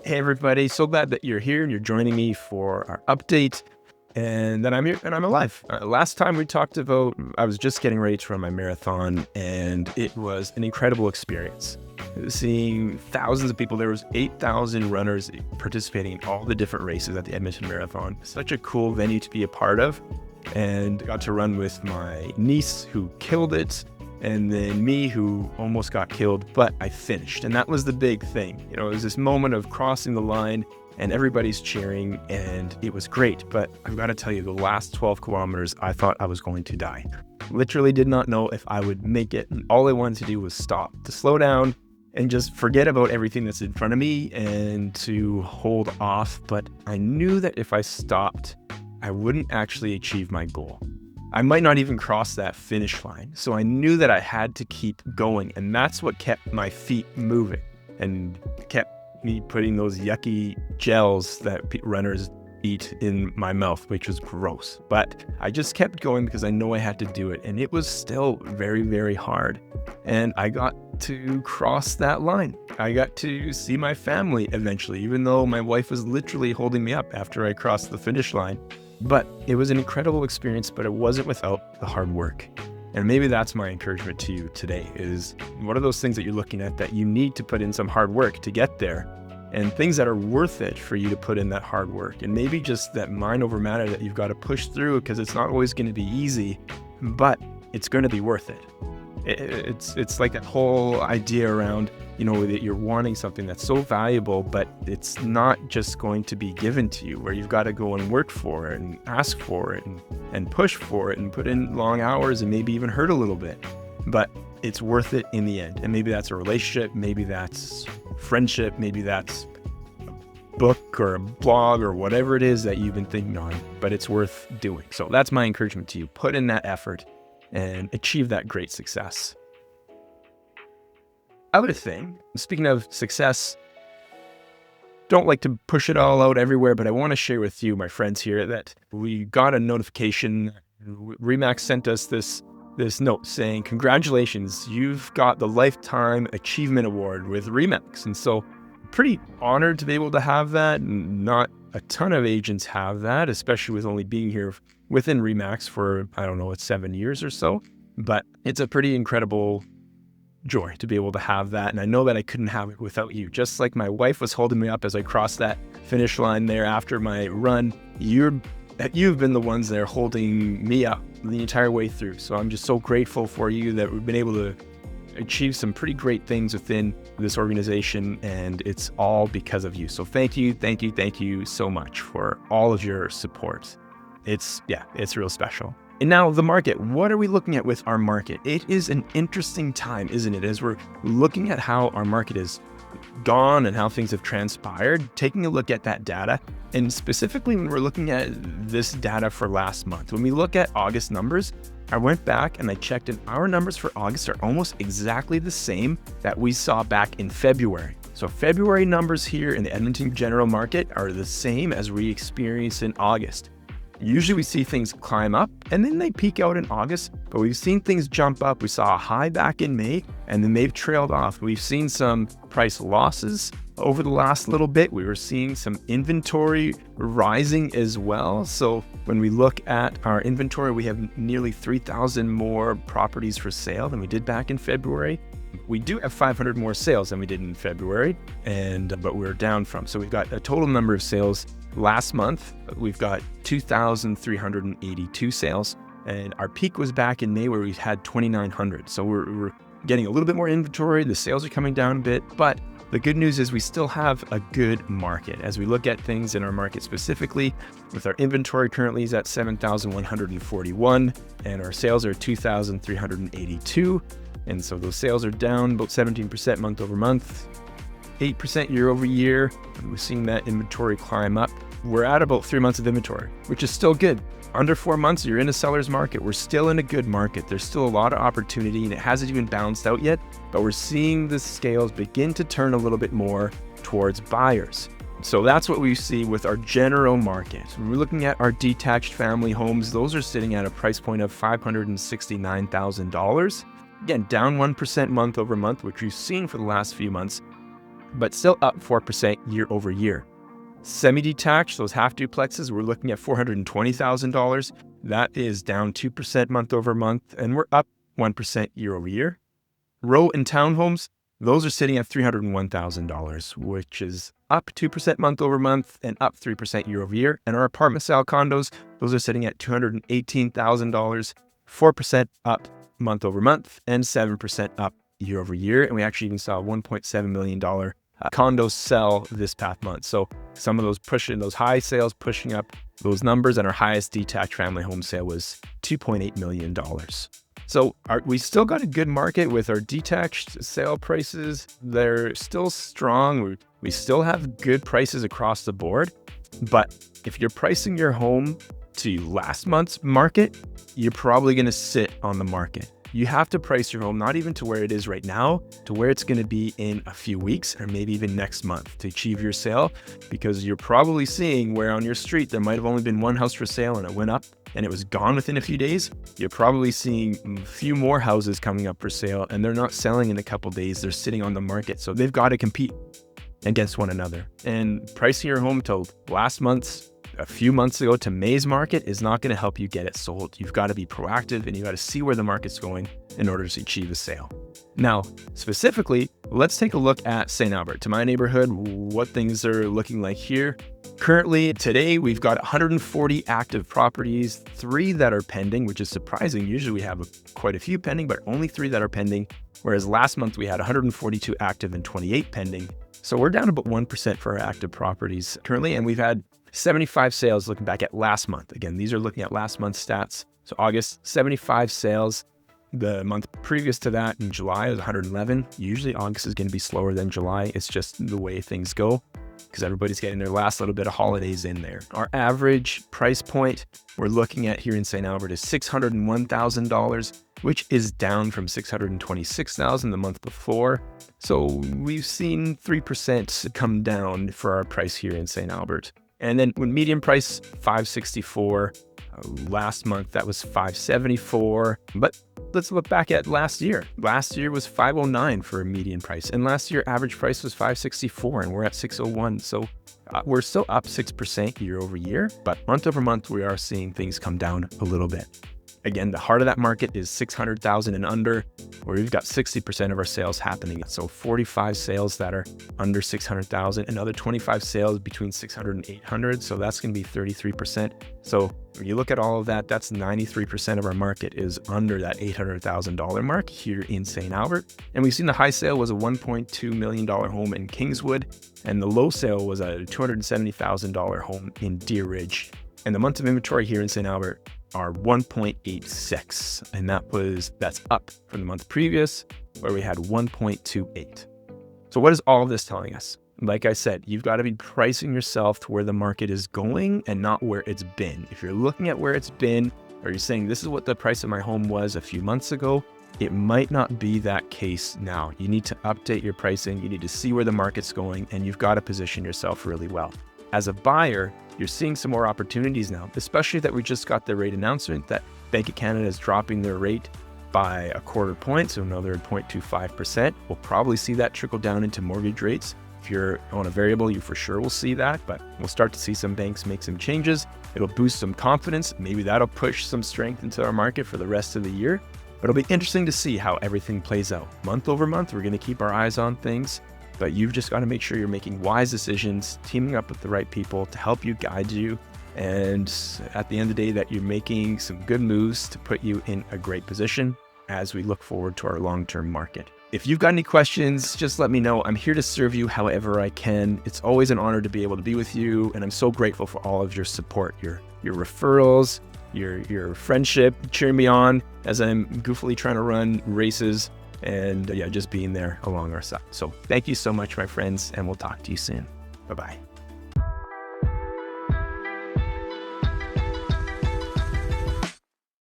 Hey everybody, so glad that you're here and you're joining me for our update and that I'm here and I'm alive. Last time we talked about, I was just getting ready to run my marathon and it was an incredible experience. Seeing thousands of people, there was 8,000 runners participating in all the different races at the Edmonton Marathon. Such a cool venue to be a part of, and got to run with my niece who killed it, and then me who almost got killed, but I finished. And that was the big thing. You know, it was this moment of crossing the line and everybody's cheering and it was great. But I've got to tell you, the last 12 kilometers, I thought I was going to die. Literally did not know if I would make it. And all I wanted to do was stop, to slow down and just forget about everything that's in front of me and to hold off. But I knew that if I stopped, I wouldn't actually achieve my goal. I might not even cross that finish line. So I knew that I had to keep going. And that's what kept my feet moving and kept me putting those yucky gels that runners eat in my mouth, which was gross. But I just kept going because I know I had to do it. And it was still very, very hard. And I got to cross that line. I got to see my family eventually, even though my wife was literally holding me up after I crossed the finish line. But it was an incredible experience, but it wasn't without the hard work. And maybe that's my encouragement to you today is, what are those things that you're looking at that you need to put in some hard work to get there, and things that are worth it for you to put in that hard work. And maybe just that mind over matter that you've got to push through, because it's not always going to be easy, but it's going to be worth it. It's like that whole idea around, you know, that you're wanting something that's so valuable, but it's not just going to be given to you, where you've got to go and work for it and ask for it and push for it and put in long hours and maybe even hurt a little bit, but it's worth it in the end. And maybe that's a relationship, maybe that's friendship, maybe that's a book or a blog or whatever it is that you've been thinking on, but it's worth doing. So that's my encouragement to you. Put in that effort and achieve that great success. Other thing, speaking of success, don't like to push it all out everywhere, but I want to share with you, my friends here, that we got a notification. Remax sent us this note saying, congratulations, you've got the Lifetime Achievement Award with Remax. And so pretty honored to be able to have that. Not a ton of agents have that, especially with only being here within Remax for, I don't know, it's 7 years or so, but it's a pretty incredible joy to be able to have that. And I know that I couldn't have it without you. Just like my wife was holding me up as I crossed that finish line there after my run, you've been the ones there holding me up the entire way through. So I'm just so grateful for you that we've been able to achieve some pretty great things within this organization, and it's all because of you. So thank you so much for all of your support. It's real special. And now the market, what are we looking at with our market? It is an interesting time, isn't it? As we're looking at how our market is gone and how things have transpired, taking a look at that data. And specifically when we're looking at this data for last month, when we look at August numbers, I went back and I checked, and our numbers for August are almost exactly the same that we saw back in February. So February numbers here in the Edmonton general market are the same as we experienced in August. Usually we see things climb up and then they peak out in August, but we've seen things jump up. We saw a high back in May and then they've trailed off. We've seen some price losses over the last little bit. We were seeing some inventory rising as well. So when we look at our inventory, we have nearly 3,000 more properties for sale than we did back in February. We do have 500 more sales than we did in February, but we're down from. So we've got a total number of sales. Last month, we've got 2,382 sales, and our peak was back in May where we had 2,900. So we're getting a little bit more inventory. The sales are coming down a bit, but the good news is we still have a good market. As we look at things in our market specifically, with our inventory currently is at 7,141, and our sales are 2,382. And so those sales are down about 17% month over month, 8% year over year. And we're seeing that inventory climb up. We're at about 3 months of inventory, which is still good. Under 4 months, you're in a seller's market. We're still in a good market. There's still a lot of opportunity and it hasn't even balanced out yet, but we're seeing the scales begin to turn a little bit more towards buyers. So that's what we see with our general market. When we're looking at our detached family homes, those are sitting at a price point of $569,000. Again, down 1% month over month, which we've seen for the last few months. but still up 4% year over year. Semi-detached, those half duplexes, we're looking at $420,000. That is down 2% month over month, and we're up 1% year over year. Row and townhomes, those are sitting at $301,000, which is up 2% month over month and up 3% year over year. And our apartment style condos, those are sitting at $218,000, 4% up month over month and 7% up year over year. And we actually even saw a $1.7 million condo sell this past month. So some of those high sales pushing up those numbers, and our highest detached family home sale was $2.8 million. So we still got a good market with our detached sale prices. They're still strong. We still have good prices across the board. But if you're pricing your home to last month's market, you're probably going to sit on the market. You have to price your home not even to where it is right now, to where it's going to be in a few weeks or maybe even next month to achieve your sale, because you're probably seeing where on your street there might have only been one house for sale and it went up and it was gone within a few days. You're probably seeing a few more houses coming up for sale and they're not selling in a couple days. They're sitting on the market. So they've got to compete against one another. And pricing your home till last month's, a few months ago to May's market is not going to help you get it sold. You've got to be proactive and you got to see where the market's going in order to achieve a sale. Now, specifically, let's take a look at St. Albert, to my neighborhood, what things are looking like here. Currently, today, we've got 140 active properties, 3 that are pending, which is surprising. Usually we have quite a few pending, but only 3 that are pending. Whereas last month we had 142 active and 28 pending. So we're down about 1% for our active properties currently, and we've had 75 sales looking back at last month. Again, these are looking at last month's stats. So August, 75 sales. The month previous to that in July was 111. Usually August is going to be slower than July. It's just the way things go because everybody's getting their last little bit of holidays in there. Our average price point we're looking at here in St. Albert is $601,000, which is down from $626,000 the month before. So we've seen 3% come down for our price here in St. Albert. And then when median price, $564. Last month, that was $574. But let's look back at last year. Last year was $509 for a median price. And last year, average price was $564, and we're at $601. So we're still up 6% year over year. But month over month, we are seeing things come down a little bit. Again, the heart of that market is 600,000 and under, where we've got 60% of our sales happening. So 45 sales that are under 600,000, another 25 sales between 600 and 800. So that's going to be 33%. So when you look at all of that, that's 93% of our market is under that $800,000 mark here in St. Albert. And we've seen the high sale was a $1.2 million home in Kingswood, and the low sale was a $270,000 home in Deer Ridge. And the months of inventory here in St. Albert are 1.86, and that's up from the month previous where we had 1.28. So what is all of this telling us? Like I said, you've got to be pricing yourself to where the market is going and not where it's been. If you're looking at where it's been, or you're saying this is what the price of my home was a few months ago, it might not be that case now. You need to update your pricing. You need to see where the market's going, and you've got to position yourself really well. As a buyer, you're seeing some more opportunities now, especially that we just got the rate announcement that Bank of Canada is dropping their rate by a quarter point, so another 0.25%. We'll probably see that trickle down into mortgage rates. If you're on a variable, you for sure will see that, but we'll start to see some banks make some changes. It'll boost some confidence. Maybe that'll push some strength into our market for the rest of the year. But it'll be interesting to see how everything plays out. Month over month, we're going to keep our eyes on things. But you've just got to make sure you're making wise decisions, teaming up with the right people to help you, guide you, and at the end of the day, that you're making some good moves to put you in a great position as we look forward to our long-term market. If you've got any questions, just let me know. I'm here to serve you however I can. It's always an honor to be able to be with you, and I'm so grateful for all of your support, your referrals, your friendship, cheering me on as I'm goofily trying to run races. And just being there along our side. So thank you so much, my friends, and we'll talk to you soon. Bye-bye.